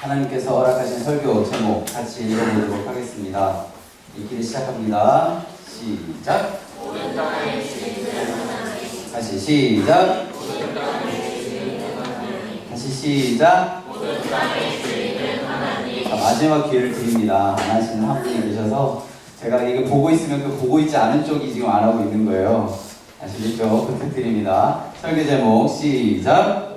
하나님께서 허락하신 설교 제목 같이 읽어보도록 하겠습니다. 읽기를 시작합니다. 시작. 다시 시작. 다시 시작. 자, 마지막 기회를 드립니다. 안 하시는 한 분이 계셔서 제가 이거 보고 있으면 그 보고 있지 않은 쪽이 지금 안 하고 있는 거예요. 아시겠죠? 부탁드립니다. 설교 제목 시작.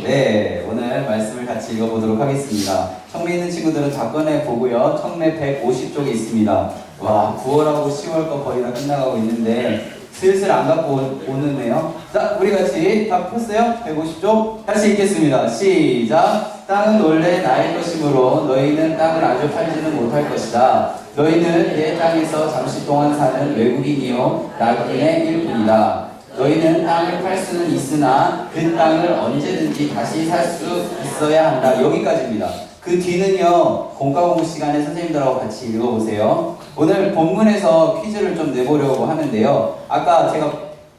네, 오늘 말씀을 같이 읽어보도록 하겠습니다. 청매 있는 친구들은 작권에 보고요. 청매 150쪽에 있습니다. 와, 9월하고 10월 거 거의 다 끝나가고 있는데 슬슬 안 갖고 오는데요. 자, 우리 같이 다 폈어요? 150쪽 다시 읽겠습니다. 시작. 땅은 원래 나의 것이므로 너희는 땅을 아주 팔지는 못할 것이다. 너희는 내 땅에서 잠시 동안 사는 외국인이요 나그네 일뿐이다. 너희는 땅을 팔 수는 있으나 그 땅을 언제든지 다시 살 수 있어야 한다. 여기까지입니다. 그 뒤는요, 공과공부 시간에 선생님들하고 같이 읽어보세요. 오늘 본문에서 퀴즈를 좀 내보려고 하는데요. 아까 제가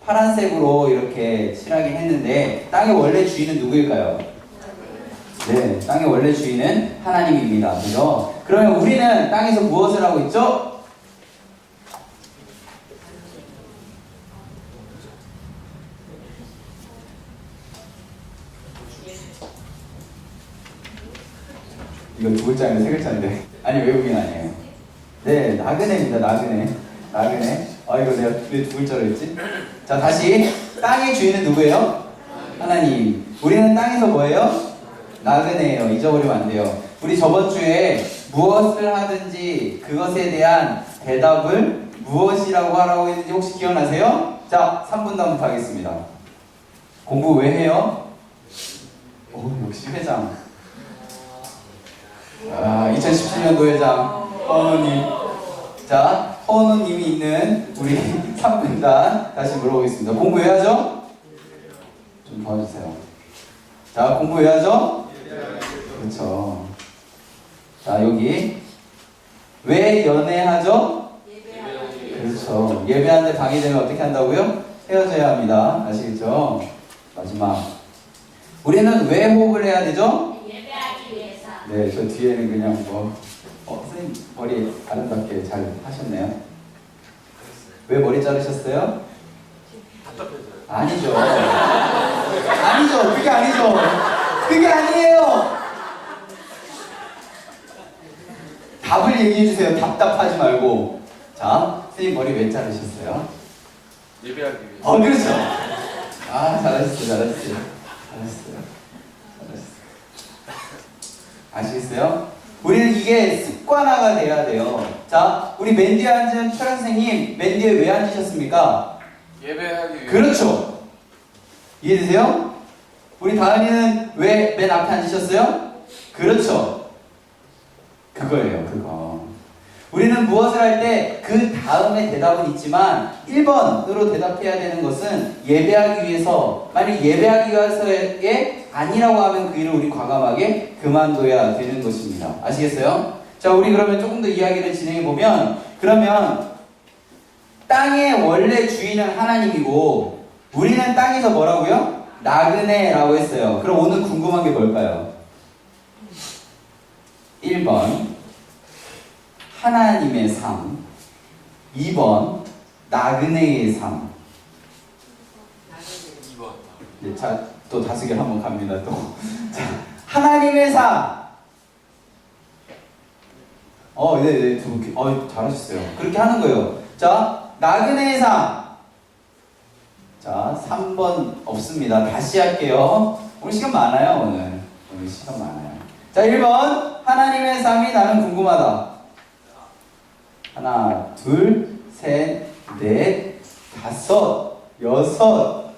파란색으로 이렇게 칠하긴 했는데 땅의 원래 주인은 누구일까요? 네, 땅의 원래 주인은 하나님입니다. 그죠? 그러면 우리는 땅에서 무엇을 하고 있죠? 이거 두 글자인데 세 글자인데. 아니, 외국인 아니에요. 네, 나그네입니다. 나그네. 아, 이거 내가 왜 두 글자로 했지? 자, 다시. 땅의 주인은 누구예요? 하나님. 우리는 땅에서 뭐예요? 나그네예요. 잊어버리면 안 돼요. 우리 저번 주에 무엇을 하든지 그것에 대한 대답을 무엇이라고 하라고 했는지 혹시 기억나세요? 자, 3분 다음부터 하겠습니다. 공부 왜 해요? 오, 역시 회장. 2017년도 회장 허은우님. 자, 허은우님이 있는 우리 3분단 다시 물어보겠습니다. 공부해야죠? 좀 도와주세요. 자, 공부해야죠? 그렇죠. 자, 여기 왜 연애하죠? 그렇죠. 예배하는데 방해되면 어떻게 한다고요? 헤어져야 합니다. 아시겠죠? 마지막, 우리는 왜 호흡을 해야 되죠? 네, 저 뒤에는 그냥 선생님 머리 아름답게 잘 하셨네요. 왜 머리 자르셨어요? 답답해서요. 아니죠. 아니죠. 그게 아니죠. 그게 아니에요. 답을 얘기해주세요. 답답하지 말고. 자, 선생님 머리 왜 자르셨어요? 예배하기 위해서. 그렇죠. 잘하셨어요. 아시겠어요? 우리는 이게 습관화가 돼야 돼요. 자, 우리 맨 뒤에 앉은 철현 선생님, 맨 뒤에 왜 앉으셨습니까? 예배하기 위해서. 그렇죠. 이해되세요? 우리 다은이는 왜 맨 앞에 앉으셨어요? 그렇죠. 그거예요, 그거. 우리는 무엇을 할 때 그 다음에 대답은 있지만 1번으로 대답해야 되는 것은 예배하기 위해서, 만약 예배하기 위해서에 아니라고 하면 그 일을 우리 과감하게 그만둬야 되는 것입니다. 아시겠어요? 자, 우리 그러면 조금 더 이야기를 진행해 보면, 그러면 땅의 원래 주인은 하나님이고 우리는 땅에서 뭐라고요? 나그네라고 했어요. 그럼 오늘 궁금한 게 뭘까요? 1번 하나님의 삶, 2번 나그네의 삶. 2번. 네, 자, 또 다수결 한번 갑니다. 또. 자, 하나님의 삶. 네, 잘하셨어요. 그렇게 하는 거예요. 자, 나그네의 삶. 자, 3번 없습니다. 다시 할게요. 오늘 시간 많아요, 오늘 시간 많아요. 자, 1번 하나님의 삶이 나는 궁금하다. 하나, 둘, 셋, 넷, 다섯, 여섯,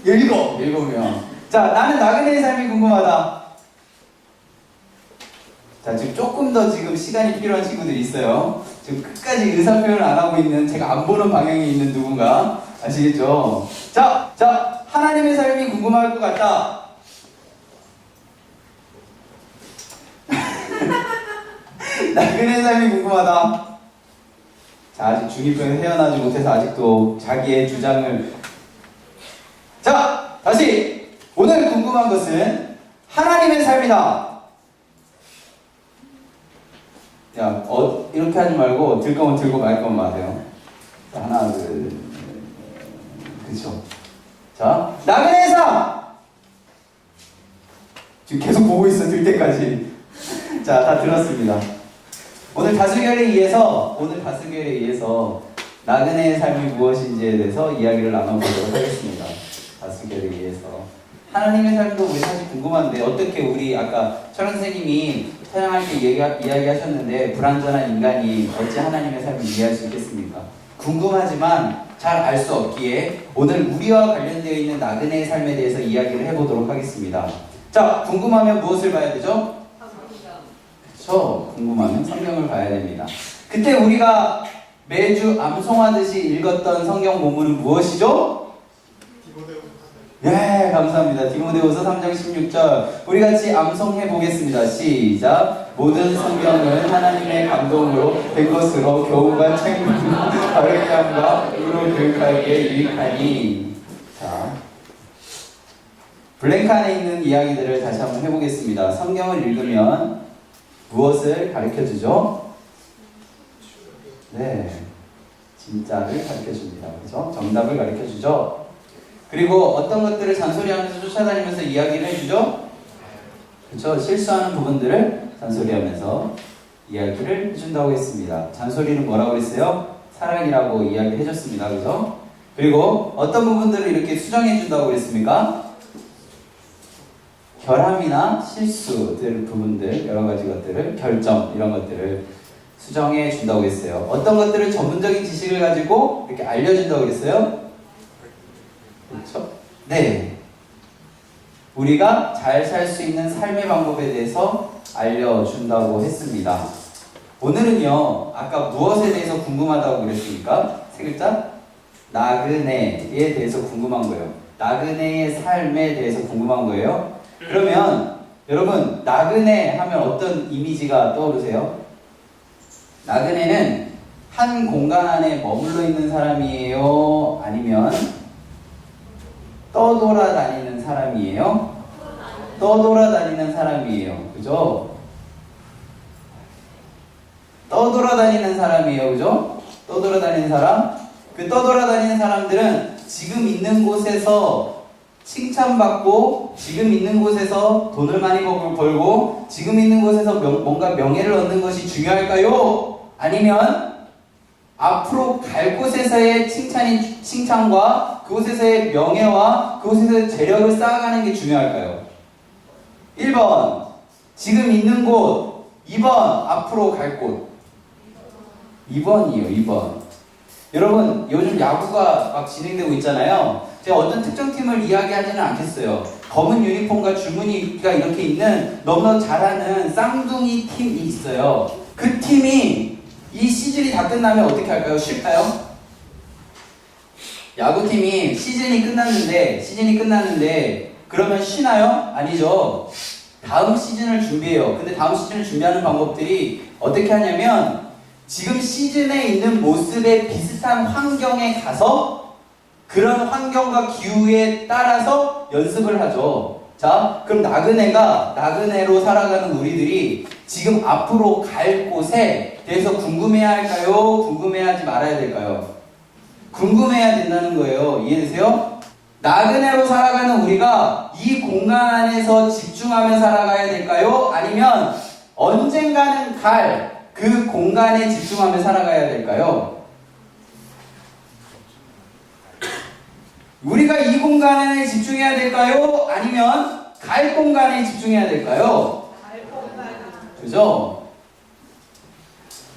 일곱 명. 자, 나는 나그네의 삶이 궁금하다. 자, 지금 조금 더 지금 시간이 필요한 친구들이 있어요. 지금 끝까지 의사표현을 안 하고 있는, 제가 안 보는 방향에 있는 누군가. 아시겠죠? 자, 하나님의 삶이 궁금할 것 같다. 나그네의 삶이 궁금하다. 자, 아직 중이병에서 헤어나지 못해서 아직도 자기의 주장을. 자, 다시! 오늘 궁금한 것은 하나님의 삶이다. 야, 이렇게 하지 말고 들 거면 들고 말 거면 마세요. 자, 하나, 둘, 그쵸. 자, 나그네의 삶! 지금 계속 보고 있어, 들 때까지. 자, 다 들었습니다. 오늘 다수결에 의해서 나그네의 삶이 무엇인지에 대해서 이야기를 나눠보도록 하겠습니다. 다수결에 의해서. 하나님의 삶도 우리 사실 궁금한데, 어떻게 우리 아까 철원 선생님이 찬양할 때 이야기하셨는데, 불완전한 인간이 어찌 하나님의 삶을 이해할 수 있겠습니까? 궁금하지만 잘 알 수 없기에 오늘 우리와 관련되어 있는 나그네의 삶에 대해서 이야기를 해보도록 하겠습니다. 자, 궁금하면 무엇을 봐야 되죠? 그렇죠. 궁금하면 성경을 봐야 됩니다. 그때 우리가 매주 암송하듯이 읽었던 성경 본문은 무엇이죠? 예, 감사합니다. 디모데후서 3장 16절 우리 같이 암송해 보겠습니다. 시작. 모든 성경은 하나님의 감동으로 된 것으로 교훈과 책망과 바르게 함과 의로 교육하기에 유익하니. 자, 블랭크 안에 있는 이야기들을 다시 한번 해보겠습니다. 성경을 읽으면 무엇을 가르쳐주죠? 네, 진짜를 가르쳐줍니다. 그렇죠? 정답을 가르쳐주죠. 그리고 어떤 것들을 잔소리하면서 쫓아다니면서 이야기를 해주죠? 그렇죠? 실수하는 부분들을 잔소리하면서 이야기를 해준다고 했습니다. 잔소리는 뭐라고 했어요? 사랑이라고 이야기를 해줬습니다. 그죠? 그리고 어떤 부분들을 이렇게 수정해준다고 그랬습니까? 결함이나 실수들 부분들, 여러 가지 것들을, 결점, 이런 것들을 수정해 준다고 했어요. 어떤 것들을 전문적인 지식을 가지고 이렇게 알려준다고 그랬어요? 그렇죠? 네. 우리가 잘 살 수 있는 삶의 방법에 대해서 알려준다고 했습니다. 오늘은요, 아까 무엇에 대해서 궁금하다고 그랬습니까? 세 글자? 나그네에 대해서 궁금한 거예요. 나그네의 삶에 대해서 궁금한 거예요. 그러면 여러분, 나그네 하면 어떤 이미지가 떠오르세요? 나그네는 한 공간 안에 머물러 있는 사람이에요? 아니면 떠돌아다니는 사람이에요? 떠돌아다니는 사람이에요. 그죠? 떠돌아다니는 사람이에요. 그죠? 떠돌아다니는 사람? 그 떠돌아다니는 사람들은 지금 있는 곳에서 칭찬받고, 지금 있는 곳에서 돈을 많이 벌고, 지금 있는 곳에서 뭔가 명예를 얻는 것이 중요할까요? 아니면 앞으로 갈 곳에서의 칭찬과 그곳에서의 명예와 그곳에서의 재력을 쌓아가는 게 중요할까요? 1번, 지금 있는 곳. 2번, 앞으로 갈 곳. 2번이에요, 2번. 여러분, 요즘 야구가 막 진행되고 있잖아요. 제가 어떤 특정 팀을 이야기하지는 않겠어요. 검은 유니폼과 줄무늬가 이렇게 있는 너무나 잘하는 쌍둥이 팀이 있어요. 그 팀이 이 시즌이 다 끝나면 어떻게 할까요? 쉴까요? 야구팀이 시즌이 끝났는데 그러면 쉬나요? 아니죠. 다음 시즌을 준비해요. 근데 다음 시즌을 준비하는 방법들이 어떻게 하냐면 지금 시즌에 있는 모습에 비슷한 환경에 가서 그런 환경과 기후에 따라서 연습을 하죠. 자, 그럼 나그네로 살아가는 우리들이 지금 앞으로 갈 곳에 대해서 궁금해야 할까요? 궁금해하지 말아야 될까요? 궁금해야 된다는 거예요. 이해되세요? 나그네로 살아가는 우리가 이 공간 안에서 집중하며 살아가야 될까요? 아니면 언젠가는 갈 그 공간에 집중하며 살아가야 될까요? 우리가 이 공간에 집중해야 될까요? 아니면 갈 공간에 집중해야 될까요? 그죠?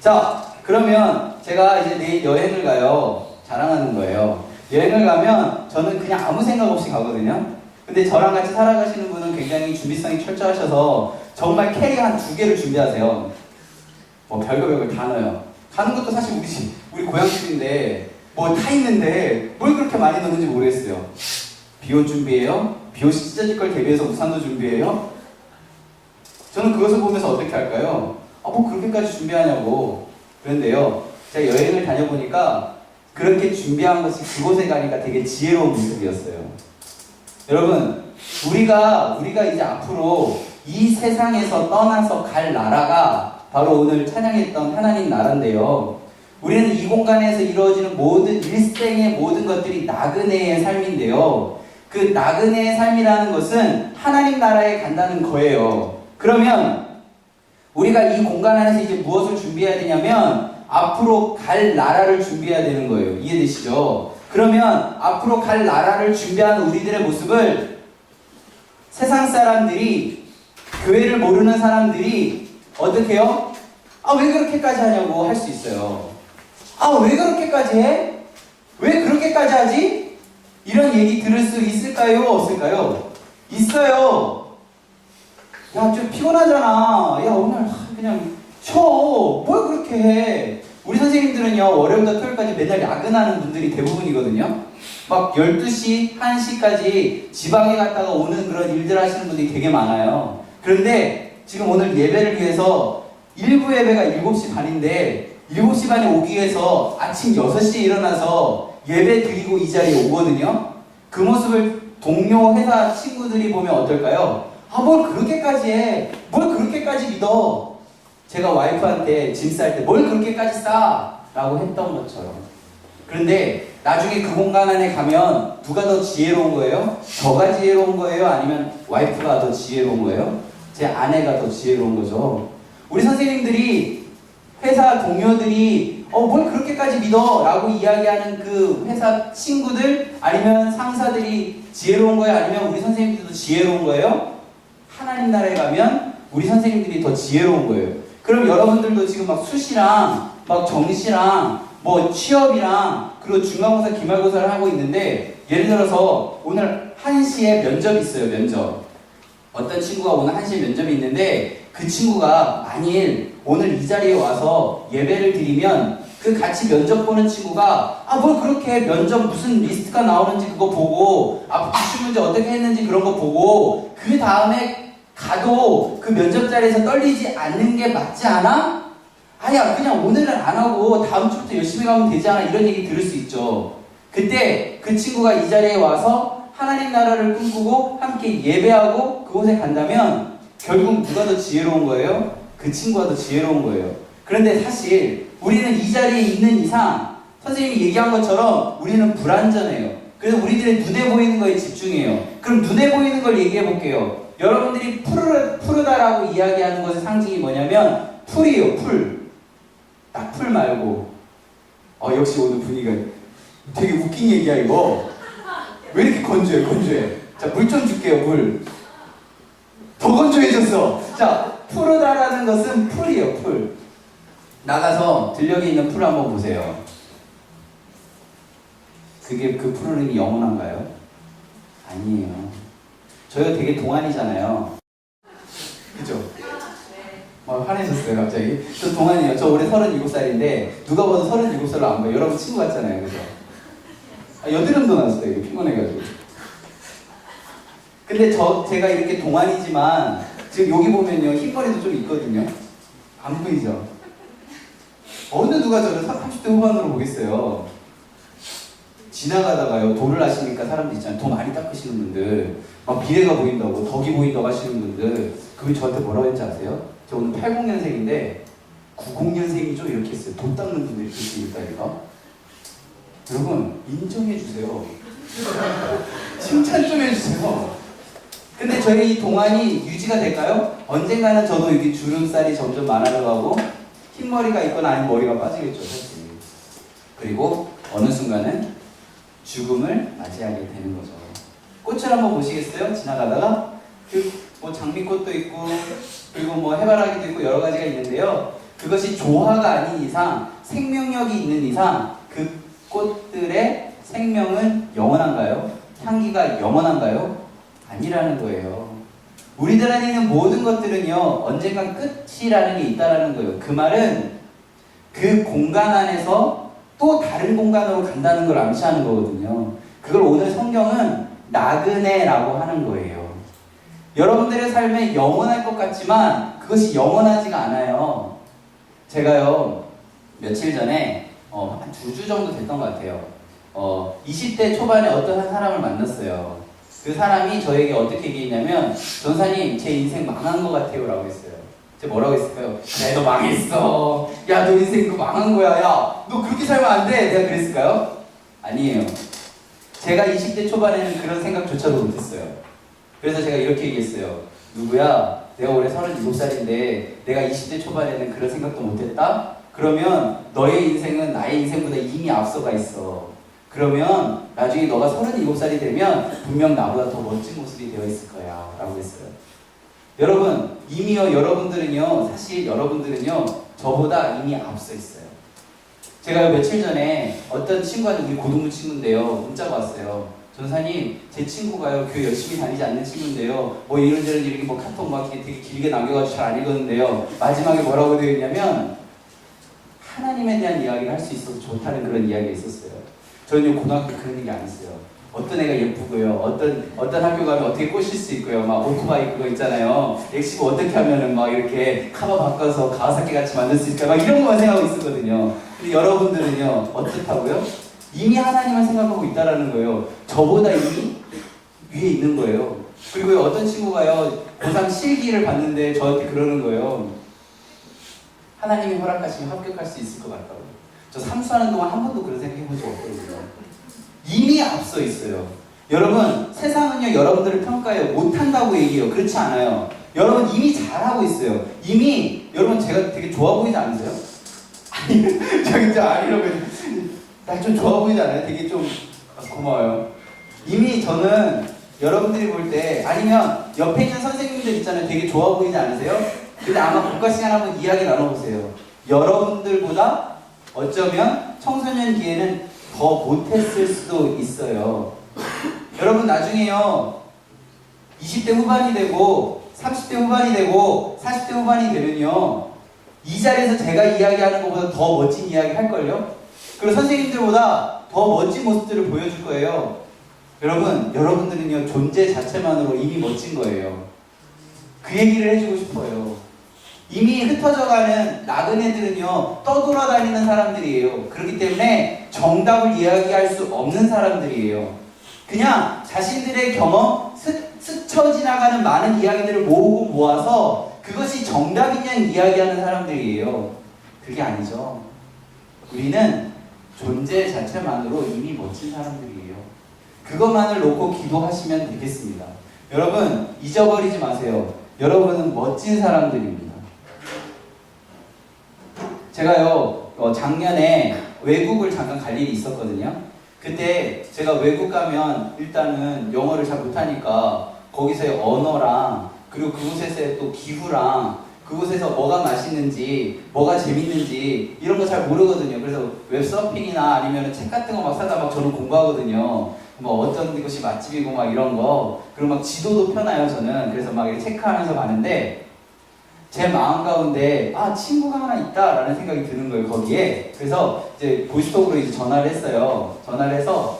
자, 그러면 제가 이제 내일 여행을 가요. 자랑하는 거예요. 여행을 가면 저는 그냥 아무 생각 없이 가거든요. 근데 저랑 같이 살아가시는 분은 굉장히 준비성이 철저하셔서 정말 캐리 한 2개를 준비하세요. 뭐 별거 다 넣어요. 가는 것도 사실 우리 고향집인데 뭐 다 있는데 뭘 그렇게 많이 넣는지 모르겠어요. 비옷 준비해요? 비옷이 찢어질 걸 대비해서 우산도 준비해요? 저는 그것을 보면서 어떻게 할까요? 뭐 그렇게까지 준비하냐고. 그런데요, 제가 여행을 다녀보니까 그렇게 준비한 것이 그곳에 가니까 되게 지혜로운 모습이었어요. 여러분, 우리가 이제 앞으로 이 세상에서 떠나서 갈 나라가 바로 오늘 찬양했던 하나님 나라인데요. 우리는 이 공간에서 이루어지는 모든 일생의 모든 것들이 나그네의 삶인데요. 그 나그네의 삶이라는 것은 하나님 나라에 간다는 거예요. 그러면 우리가 이 공간 안에서 이제 무엇을 준비해야 되냐면 앞으로 갈 나라를 준비해야 되는 거예요. 이해되시죠? 그러면 앞으로 갈 나라를 준비하는 우리들의 모습을 세상 사람들이, 교회를 모르는 사람들이 어떻게 해요? 아, 왜 그렇게까지 하냐고 할 수 있어요. 아, 왜 그렇게까지 해? 왜 그렇게까지 하지? 이런 얘기 들을 수 있을까요? 없을까요? 있어요. 야, 좀 피곤하잖아. 야, 오늘 그냥 쉬어. 뭘 그렇게 해? 우리 선생님들은요, 월요일부터 토요일까지 매달 야근하는 분들이 대부분이거든요. 막 12시, 1시까지 지방에 갔다가 오는 그런 일들 하시는 분들이 되게 많아요. 그런데 지금 오늘 예배를 위해서 일부 예배가 7시 반인데 7시 반에 오기 위해서 아침 6시에 일어나서 예배 드리고 이 자리에 오거든요. 그 모습을 동료 회사 친구들이 보면 어떨까요? 아, 뭘 그렇게까지 해? 뭘 그렇게까지 믿어? 제가 와이프한테 짐 쌀 때 뭘 그렇게까지 싸? 라고 했던 것처럼. 그런데 나중에 그 공간 안에 가면 누가 더 지혜로운 거예요? 저가 지혜로운 거예요? 아니면 와이프가 더 지혜로운 거예요? 제 아내가 더 지혜로운 거죠. 우리 선생님들이, 회사 동료들이 뭘 그렇게까지 믿어? 라고 이야기하는 그 회사 친구들, 아니면 상사들이 지혜로운 거예요? 아니면 우리 선생님들도 지혜로운 거예요? 하나님 나라에 가면 우리 선생님들이 더 지혜로운 거예요. 그럼 여러분들도 지금 막 수시랑 막 정시랑 뭐 취업이랑 그리고 중간고사 기말고사를 하고 있는데, 예를 들어서 오늘 1시에 면접이 있어요. 면접. 어떤 친구가 오늘 1시에 면접이 있는데 그 친구가 만일 오늘 이 자리에 와서 예배를 드리면 그 같이 면접 보는 친구가 아, 뭘 그렇게 면접 무슨 리스트가 나오는지 그거 보고 기출 문제 어떻게 했는지 그런 거 보고 그 다음에 가도 그 면접 자리에서 떨리지 않는 게 맞지 않아? 아야, 그냥 오늘은 안 하고 다음 주부터 열심히 가면 되지 않아? 이런 얘기 들을 수 있죠. 그때 그 친구가 이 자리에 와서 하나님 나라를 꿈꾸고 함께 예배하고 그곳에 간다면 결국 누가 더 지혜로운 거예요? 그 친구가 더 지혜로운 거예요. 그런데 사실 우리는 이 자리에 있는 이상 선생님이 얘기한 것처럼 우리는 불완전해요. 그래서 우리들의 눈에 보이는 거에 집중해요. 그럼 눈에 보이는 걸 얘기해 볼게요. 여러분들이 푸르다라고 이야기하는 것의 상징이 뭐냐면 풀이에요. 풀. 딱 풀 말고. 역시 오늘 분위기가 되게 웃긴 얘기야 이거. 왜 이렇게 건조해? 자, 물 좀 줄게요. 물. 더 건조해졌어. 자, 푸르다라는 것은 풀이에요. 풀. 나가서 들녘에 있는 풀 한번 보세요. 그게 그 푸르름이 영원한가요? 아니에요. 저희가 되게 동안이잖아요. 그죠? 화내셨어요 갑자기. 저 동안이에요. 저 올해 37살인데 누가 봐도 37살로 안 보여요. 여러분 친구 같잖아요. 그죠? 여드름도 났어요. 이게 피곤해가지고. 근데 제가 이렇게 동안이지만 지금 여기 보면요 흰머리도 좀 있거든요. 안 보이죠? 어느 누가 저를 30대 후반으로 보겠어요. 지나가다가요 도를 하시니까 사람들 있잖아요. 도 많이 닦으시는 분들, 막 비례가 보인다고, 덕이 보인다고 하시는 분들, 그분이 저한테 뭐라고 했는지 아세요? 저 오늘 80년생인데 90년생이죠? 이렇게 했어요. 도 닦는 분들이 계시니까 이거. 여러분 인정해주세요. 칭찬 좀 해주세요. 근데 저희 이 동안이 유지가 될까요? 언젠가는 저도 여기 주름살이 점점 많아져가고 흰머리가 있거나 아니면 머리가 빠지겠죠 사실. 그리고 어느 순간은 죽음을 맞이하게 되는 거죠. 꽃을 한번 보시겠어요? 지나가다가 뭐 장미꽃도 있고 그리고 뭐 해바라기도 있고 여러 가지가 있는데요. 그것이 조화가 아닌 이상, 생명력이 있는 이상 그 꽃들의 생명은 영원한가요? 향기가 영원한가요? 아니라는 거예요. 우리들 안에 있는 모든 것들은요 언젠가 끝이라는 게 있다라는 거예요. 그 말은 그 공간 안에서 또 다른 공간으로 간다는 걸 암시하는 거거든요. 그걸 오늘 성경은 나그네라고 하는 거예요. 여러분들의 삶에 영원할 것 같지만 그것이 영원하지가 않아요. 제가요 며칠 전에 한 2주 정도 됐던 것 같아요. 20대 초반에 어떤 한 사람을 만났어요. 그 사람이 저에게 어떻게 얘기했냐면 전사님 제 인생 망한 것 같아요 라고 했어요. 제가 뭐라고 했을까요? 야, 너 망했어. 야, 너 인생 그 망한 거야. 야, 너 그렇게 살면 안 돼. 내가 그랬을까요? 아니에요. 제가 20대 초반에는 그런 생각조차도 못했어요. 그래서 제가 이렇게 얘기했어요. 누구야? 내가 올해 37살인데 내가 20대 초반에는 그런 생각도 못했다? 그러면 너의 인생은 나의 인생보다 이미 앞서가 있어. 그러면 나중에 너가 37살이 되면 분명 나보다 더 멋진 모습이 되어 있을 거야 라고 했어요. 여러분, 이미요 여러분들은요, 사실 여러분들은요 저보다 이미 앞서 있어요. 제가 며칠 전에 어떤 친구한테, 우리 고등부 친구인데요, 문자가 왔어요. 전사님, 제 친구가요 교회 열심히 다니지 않는 친구인데요, 뭐 이런저런 이렇게 뭐 카톡 막 되게 길게 남겨가지고 잘 안 읽었는데요, 마지막에 뭐라고 되어 있냐면 하나님에 대한 이야기를 할 수 있어서 좋다는 그런 이야기가 있었어요. 저는 고등학교 때 그런 얘기 안 했어요. 어떤 애가 예쁘고요, 어떤 학교 가면 어떻게 꼬실 수 있고요, 막 오토바이 그거 있잖아요, 엑시브 어떻게 하면은 막 이렇게 카바 바꿔서 가와사키 같이 만들 수 있을까, 막 이런 것만 생각하고 있었거든요. 근데 여러분들은요 어떻다고요? 이미 하나님을 생각하고 있다라는 거예요. 저보다 이미 위에 있는 거예요. 그리고 어떤 친구가요 고3 실기를 봤는데 저한테 그러는 거예요. 하나님이 허락하시면 합격할 수 있을 것 같다고. 저 삼수하는 동안 한 번도 그런 생각 해본 적 없거든요. 이미 앞서 있어요. 여러분, 세상은요 여러분들을 평가해요. 못한다고 얘기해요. 그렇지 않아요. 여러분 이미 잘하고 있어요. 이미 여러분 제가 되게 좋아 보이지 않으세요? 아니, 저 진짜 아니라고 나 좀 좋아 보이지 않아요? 되게 좀 고마워요. 이미 저는 여러분들이 볼 때, 아니면 옆에 있는 선생님들 있잖아요. 되게 좋아 보이지 않으세요? 근데 아마 국가 시간 한번 이야기 나눠보세요. 여러분들보다 어쩌면 청소년기에는 더 못했을 수도 있어요. 여러분 나중에요 20대 후반이 되고 30대 후반이 되고 40대 후반이 되면요 이 자리에서 제가 이야기하는 것보다 더 멋진 이야기 할걸요? 그리고 선생님들보다 더 멋진 모습들을 보여줄 거예요. 여러분들은요 존재 자체만으로 이미 멋진 거예요. 그 얘기를 해주고 싶어요. 이미 흩어져가는 나그네들은요 떠돌아다니는 사람들이에요. 그렇기 때문에 정답을 이야기할 수 없는 사람들이에요. 그냥 자신들의 경험, 스쳐 지나가는 많은 이야기들을 모으고 모아서 그것이 정답인 양 이야기하는 사람들이에요. 그게 아니죠. 우리는 존재 자체만으로 이미 멋진 사람들이에요. 그것만을 놓고 기도하시면 되겠습니다. 여러분 잊어버리지 마세요. 여러분은 멋진 사람들입니다. 제가요 작년에 외국을 잠깐 갈 일이 있었거든요. 그때 제가 외국 가면 일단은 영어를 잘 못하니까 거기서의 언어랑 그리고 그곳에서의 또 기후랑 그곳에서 뭐가 맛있는지 뭐가 재밌는지 이런 거 잘 모르거든요. 그래서 웹서핑이나 아니면 책 같은 거 막 사다 막 저는 공부하거든요. 뭐 어떤 곳이 맛집이고 막 이런 거, 그리고 막 지도도 펴놔요 저는. 그래서 막 이렇게 체크하면서 가는데 제 마음 가운데 친구가 하나 있다라는 생각이 드는 거예요 거기에. 그래서 이제 보이스톡으로 이제 전화를 했어요. 전화를 해서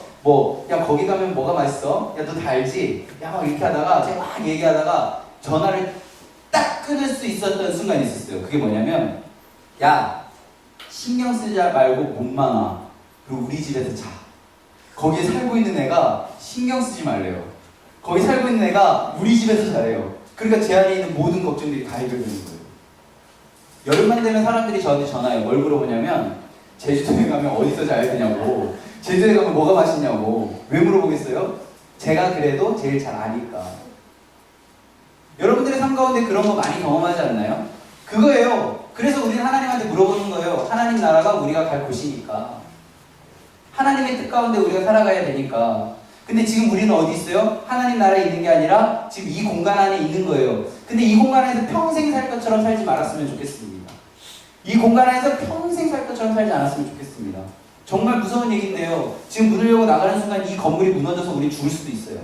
야 거기 가면 뭐가 맛있어? 야 너 다 알지? 야 막 이렇게 하다가 제가 막 얘기하다가 전화를 딱 끊을 수 있었던 순간이 있었어요. 그게 뭐냐면 야 신경 쓰지 말고 몸만 와. 그리고 우리 집에서 자. 거기에 살고 있는 애가 신경 쓰지 말래요. 거기 살고 있는 애가 우리 집에서 자래요. 그러니까 제 안에 있는 모든 걱정들이 다 해결되는 거예요. 여름만 되면 사람들이 저한테 전화해요. 뭘 물어보냐면 제주도에 가면 어디서 자야 되냐고, 제주도에 가면 뭐가 맛있냐고. 왜 물어보겠어요? 제가 그래도 제일 잘 아니까. 여러분들의 삶 가운데 그런 거 많이 경험하지 않나요? 그거예요. 그래서 우리는 하나님한테 물어보는 거예요. 하나님 나라가 우리가 갈 곳이니까. 하나님의 뜻 가운데 우리가 살아가야 되니까. 근데 지금 우리는 어디 있어요? 하나님 나라에 있는 게 아니라 지금 이 공간 안에 있는 거예요. 근데 이 공간 안에서 평생 살 것처럼 살지 말았으면 좋겠습니다. 이 공간 안에서 평생 살 것처럼 살지 않았으면 좋겠습니다. 정말 무서운 얘기인데요. 지금 문을 열고 나가는 순간 이 건물이 무너져서 우리 죽을 수도 있어요.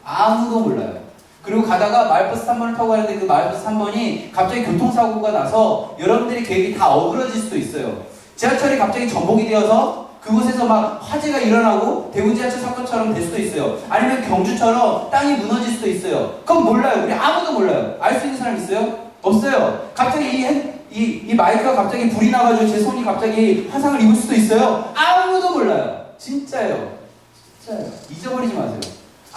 아무도 몰라요. 그리고 가다가 마을버스 3번을 타고 가는데 그 마을버스 3번이 갑자기 교통사고가 나서 여러분들의 계획이 다 어그러질 수도 있어요. 지하철이 갑자기 전복이 되어서 그곳에서 막 화재가 일어나고 대구 지하철 사건처럼 될 수도 있어요. 아니면 경주처럼 땅이 무너질 수도 있어요. 그건 몰라요. 우리 아무도 몰라요. 알 수 있는 사람 있어요? 없어요. 갑자기 이 마이크가 갑자기 불이 나가지고 제 손이 갑자기 화상을 입을 수도 있어요. 아무도 몰라요. 진짜예요. 진짜예요. 잊어버리지 마세요.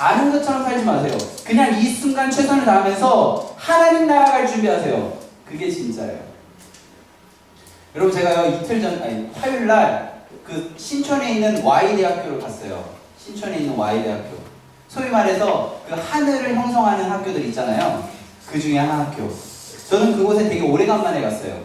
아는 것처럼 살지 마세요. 그냥 이 순간 최선을 다하면서 하나님 나라 갈 준비하세요. 그게 진짜예요. 여러분 제가요 화요일 날 그 신촌에 있는 Y대학교를 갔어요. 신촌에 있는 Y대학교. 소위 말해서 그 하늘을 형성하는 학교들 있잖아요. 그 중에 한 학교. 저는 그곳에 되게 오래간만에 갔어요.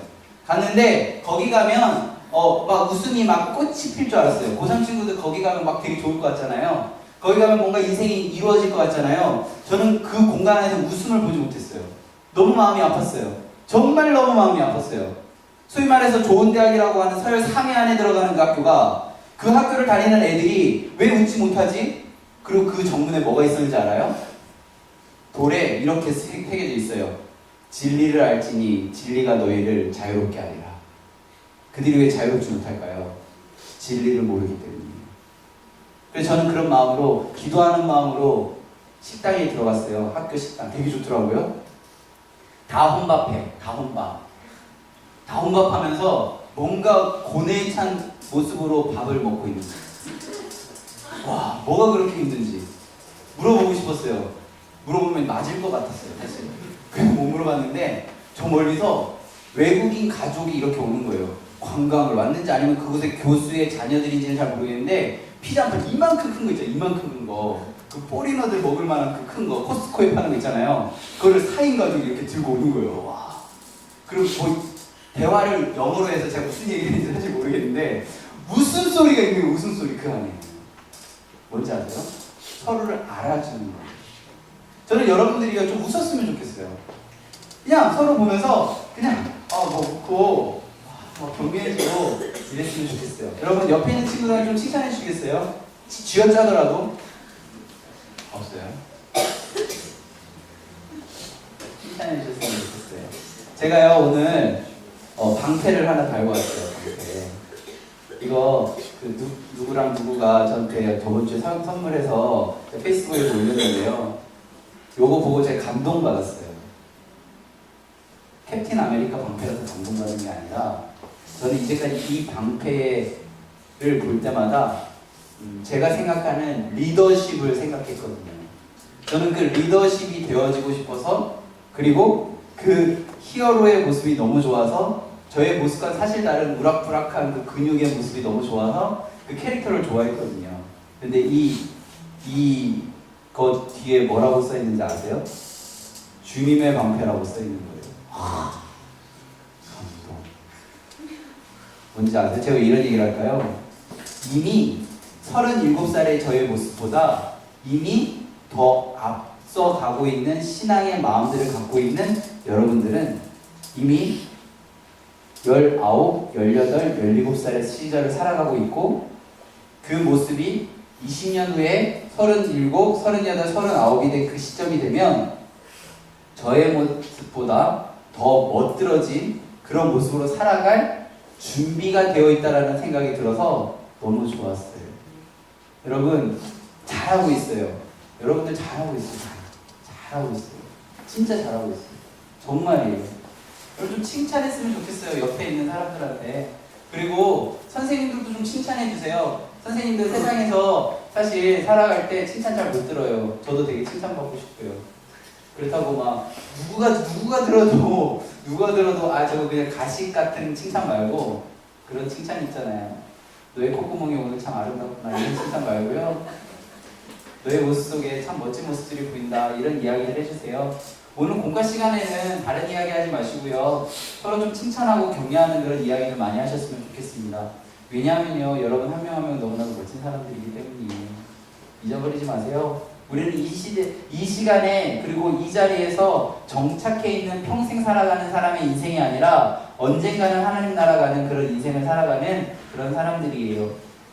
갔는데 거기 가면 막 웃음이 막 꽃이 필 줄 알았어요. 고3 친구들 거기 가면 막 되게 좋을 것 같잖아요. 거기 가면 뭔가 인생이 이루어질 것 같잖아요. 저는 그 공간 안에서 웃음을 보지 못했어요. 너무 마음이 아팠어요. 정말 너무 마음이 아팠어요. 소위 말해서 좋은 대학이라고 하는 서열 3위 안에 들어가는 그 학교가 그 학교를 다니는 애들이 왜 웃지 못하지? 그리고 그 정문에 뭐가 있었는지 알아요? 돌에 이렇게 새겨져 있어요. 진리를 알지니 진리가 너희를 자유롭게 하리라. 그들이 왜 자유롭지 못할까요? 진리를 모르기 때문이에요. 그래서 저는 그런 마음으로 기도하는 마음으로 식당에 들어갔어요. 학교 식당 되게 좋더라고요. 다 혼밥해. 다 혼밥하면서 뭔가 고뇌에 찬 모습으로 밥을 먹고 있는 거예요. 와, 뭐가 그렇게 힘든지 물어보고 싶었어요. 물어보면 맞을 것 같았어요, 사실. 그래서 못 물어봤는데 저 멀리서 외국인 가족이 이렇게 오는 거예요. 관광을 왔는지 아니면 그곳에 교수의 자녀들인지는 잘 모르겠는데 피자 한 판 이만큼 큰 거 있죠. 이만큼 큰 거. 그 포리너들 먹을 만한 그 큰 거, 코스트코에 파는 거 있잖아요. 그거를 4인 가족이 이렇게 들고 오는 거예요. 와. 그리고 뭐 대화를 영어로 해서 제가 무슨 얘기를 했는지 사실 모르겠는데 웃음소리가 있는 거예요. 웃음소리 그 안에. 뭔지 아세요? 서로를 알아주는 거예요. 저는 여러분들이 좀 웃었으면 좋겠어요. 그냥 서로 보면서 그냥 뭐 웃고 경미해지고 이랬으면 좋겠어요. 여러분 옆에 있는 친구들 좀 칭찬해 주시겠어요? 쥐어짜더라도 없어요. 칭찬해 주셨으면 좋겠어요. 제가요 오늘 방패를 하나 달고 왔어요. 방패. 이거 그 누구랑 누구가 저한테 저번 주에 선물해서 페이스북에 올렸는데요. 요거 보고 제가 감동받았어요. 캡틴 아메리카 방패라서 감동받은 게 아니라 저는 이제까지 이 방패를 볼 때마다 제가 생각하는 리더십을 생각했거든요. 저는 그 리더십이 되어지고 싶어서 그리고 그 히어로의 모습이 너무 좋아서 저의 모습과 사실 다른 우락부락한 그 근육의 모습이 너무 좋아서 그 캐릭터를 좋아했거든요. 근데 거 뒤에 뭐라고 써있는지 아세요? 주님의 방패라고 써있는 거예요. 감동. 뭔지 아세요? 제가 이런 얘기를 할까요? 이미 37살의 저의 모습보다 이미 더 앞서 가고 있는 신앙의 마음들을 갖고 있는 여러분들은 이미 19, 18, 17살의 시절을 살아가고 있고 그 모습이 20년 후에 37, 38, 39이 된 그 시점이 되면 저의 모습보다 더 멋들어진 그런 모습으로 살아갈 준비가 되어 있다는 생각이 들어서 너무 좋았어요. 여러분 잘하고 있어요. 여러분들 잘하고 있어요. 잘하고 있어요. 진짜 잘하고 있어요. 정말이에요. 여러분 좀 칭찬했으면 좋겠어요. 옆에 있는 사람들한테. 그리고 선생님들도 좀 칭찬해 주세요. 선생님들 세상에서 사실 살아갈 때 칭찬 잘 못 들어요. 저도 되게 칭찬받고 싶고요. 그렇다고 막 누가 들어도 저거 그냥 가식 같은 칭찬 말고 그런 칭찬 있잖아요. 너의 콧구멍이 오늘 참 아름답구나 이런 칭찬 말고요. 너의 모습 속에 참 멋진 모습들이 보인다 이런 이야기를 해주세요. 오늘 공과 시간에는 다른 이야기 하지 마시고요. 서로 좀 칭찬하고 격려하는 그런 이야기를 많이 하셨으면 좋겠습니다. 왜냐하면요, 여러분 한 명 한 명 너무나도 멋진 사람들이기 때문이에요. 잊어버리지 마세요. 우리는 이 시간에 그리고 이 자리에서 정착해 있는 평생 살아가는 사람의 인생이 아니라 언젠가는 하나님 나라 가는 그런 인생을 살아가는 그런 사람들이에요.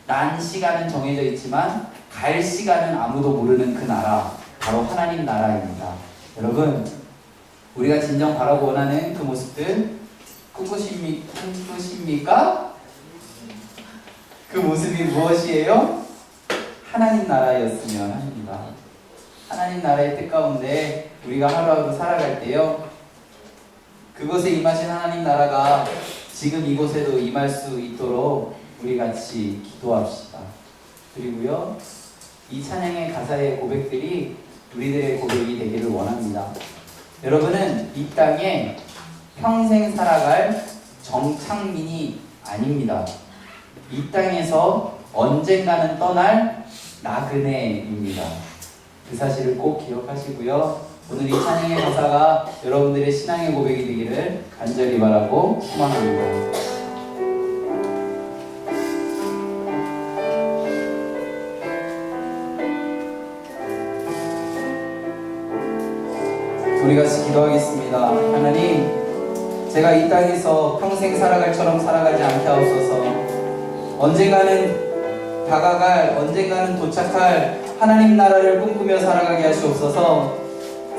난 시간은 정해져 있지만 갈 시간은 아무도 모르는 그 나라, 바로 하나님 나라입니다. 여러분, 우리가 진정 바라고 원하는 그 모습들 꿈꾸십니까? 그 모습이 무엇이에요? 하나님 나라였으면 합니다. 하나님 나라의 뜻 가운데 우리가 하루하루 살아갈 때요, 그곳에 임하신 하나님 나라가 지금 이곳에도 임할 수 있도록 우리 같이 기도합시다. 그리고요, 이 찬양의 가사의 고백들이 우리들의 고백이 되기를 원합니다. 여러분은 이 땅에 평생 살아갈 정착민이 아닙니다. 이 땅에서 언젠가는 떠날 나그네입니다. 그 사실을 꼭 기억하시고요. 오늘 이 찬양의 가사가 여러분들의 신앙의 고백이 되기를 간절히 바라고 소망합니다. 우리 같이 기도하겠습니다. 하나님, 제가 이 땅에서 평생 살아갈처럼 살아가지 않게 하옵소서. 언젠가는 다가갈, 언젠가는 도착할 하나님 나라를 꿈꾸며 살아가게 하시옵소서.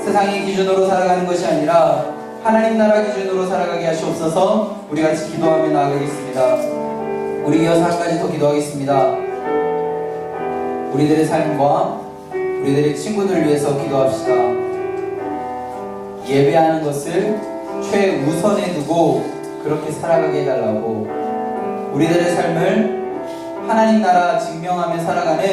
세상의 기준으로 살아가는 것이 아니라 하나님 나라 기준으로 살아가게 하시옵소서. 우리 같이 기도하며 나아가겠습니다. 우리 이어서 한 가지 더 기도하겠습니다. 우리들의 삶과 우리들의 친구들을 위해서 기도합시다. 예배하는 것을 최우선에 두고 그렇게 살아가게 해달라고, 우리들의 삶을 하나님 나라 증명하며 살아가는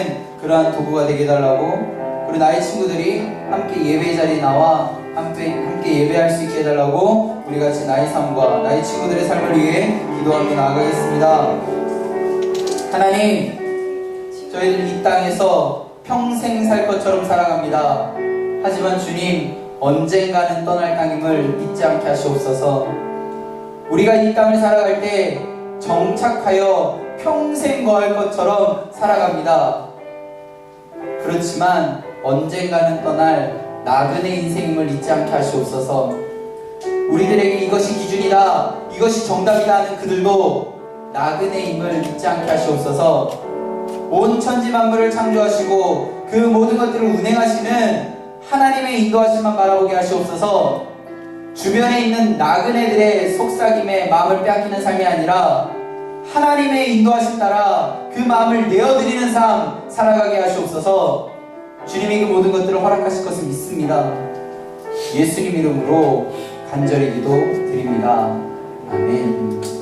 그러한 도구가 되게 해달라고, 그리고 나의 친구들이 함께 예배 자리에 나와 함께 예배할 수 있게 해달라고 우리 같이 나의 삶과 나의 친구들의 삶을 위해 기도하며 나아가겠습니다. 하나님, 저희들 이 땅에서 평생 살 것처럼 살아갑니다. 하지만 주님, 언젠가는 떠날 땅임을 잊지 않게 하시옵소서. 우리가 이 땅을 살아갈 때 정착하여 평생 거할 것처럼 살아갑니다. 그렇지만 언젠가는 떠날 나그네 인생임을 잊지 않게 하시옵소서. 우리들에게 이것이 기준이다, 이것이 정답이다 하는 그들도 나그네임을 잊지 않게 하시옵소서. 온 천지 만물을 창조하시고 그 모든 것들을 운행하시는 하나님의 인도하심만 바라보게 하시옵소서. 주변에 있는 나그네들의 속삭임에 마음을 빼앗기는 삶이 아니라 하나님의 인도하심 따라 그 마음을 내어드리는 삶 살아가게 하시옵소서. 주님이 그 모든 것들을 허락하실 것을 믿습니다. 예수님 이름으로 간절히 기도드립니다. 아멘.